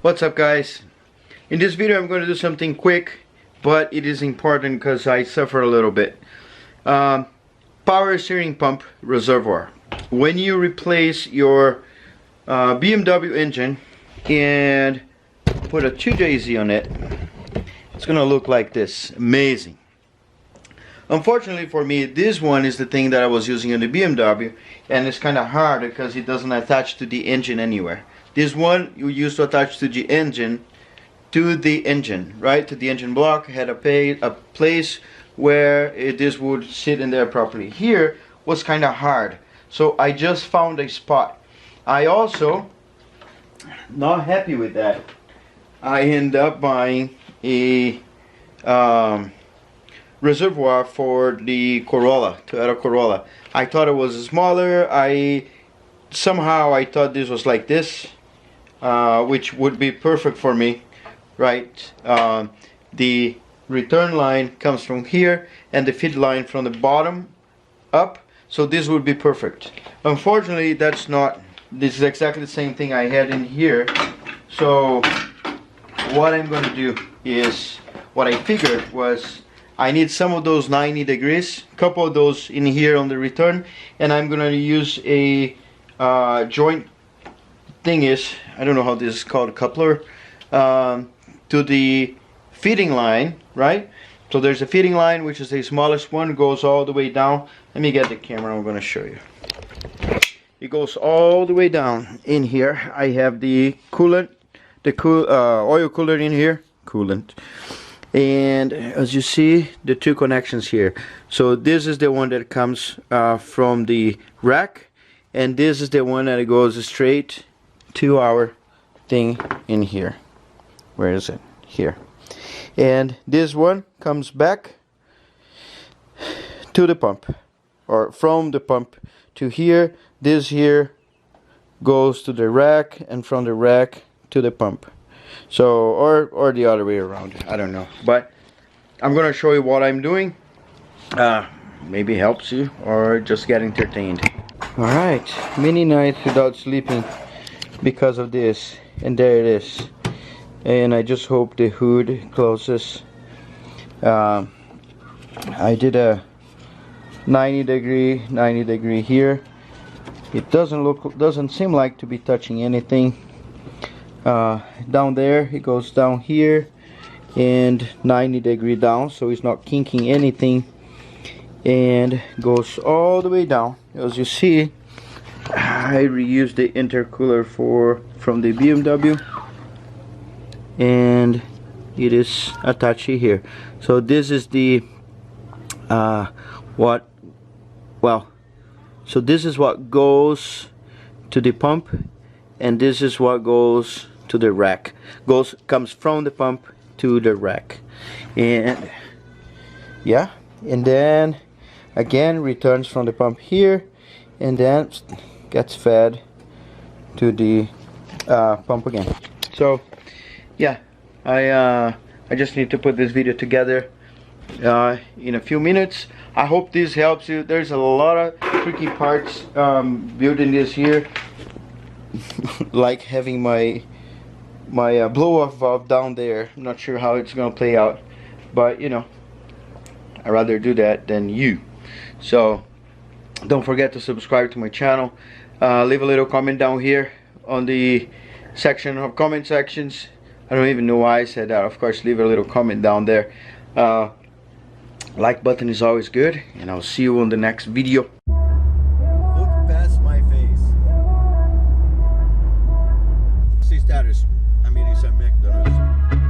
What's up, guys? In this video I'm going to do something quick, but it is important because I suffer a little bit. Power steering pump reservoir. When you replace your BMW engine and put a 2JZ on it, it's gonna look like this. Amazing. Unfortunately for me, this one is the thing that I was using on the BMW, and it's kind of hard because it doesn't attach to the engine anywhere. This one you used to attach to the engine, right, to the engine block. Had a place where this would sit in there properly. Here was kind of hard, so I just found a spot. I also, not happy with that, I end up buying a reservoir for the Corolla, Toyota Corolla. I thought it was smaller. Somehow I thought this was like this, which would be perfect for me, right? The return line comes from here and the feed line from the bottom up, so this would be perfect. Unfortunately, that's not. This is exactly the same thing I had in here. So what I'm going to do is, what I figured was, I need some of those 90 degrees, a couple of those in here on the return, and I'm gonna use a joint thing is, I don't know how this is called, a coupler, to the feeding line, right? So there's a feeding line, which is the smallest one, goes all the way down. Let me get the camera, I'm gonna show you. It goes all the way down in here. I have the coolant, oil cooler in here, and as you see, the two connections here. So this is the one that comes from the rack, and this is the one that goes straight to our thing in here. Where is it? Here. And this one comes back to the pump, or from the pump to here. This here goes to the rack, and from the rack to the pump. So, or the other way around, I don't know, but I'm gonna show you what I'm doing. Maybe helps you or just get entertained. Alright, many nights without sleeping because of this, and there it is. And I just hope the hood closes. I did a 90 degree here. It doesn't seem like to be touching anything. Down there, it goes down here and 90 degree down, so it's not kinking anything, and goes all the way down. As you see, I reused the intercooler from the BMW, and it is attached here. So this is the so this is what goes to the pump, and this is what goes to the rack. Comes from the pump to the rack, and yeah, and then again returns from the pump here, and then gets fed to the pump again. So yeah, I just need to put this video together in a few minutes. I hope this helps you. There's a lot of tricky parts building this here. Like having my blow-off valve down there. I'm not sure how it's gonna play out, but you know, I'd rather do that than you. So don't forget to subscribe to my channel. Leave a little comment down here on the section of comment sections. I don't even know why I said that. Of course, leave a little comment down there. Like button is always good, and I'll see you on the next video. Look past my face. See status. I'm eating some McDonald's.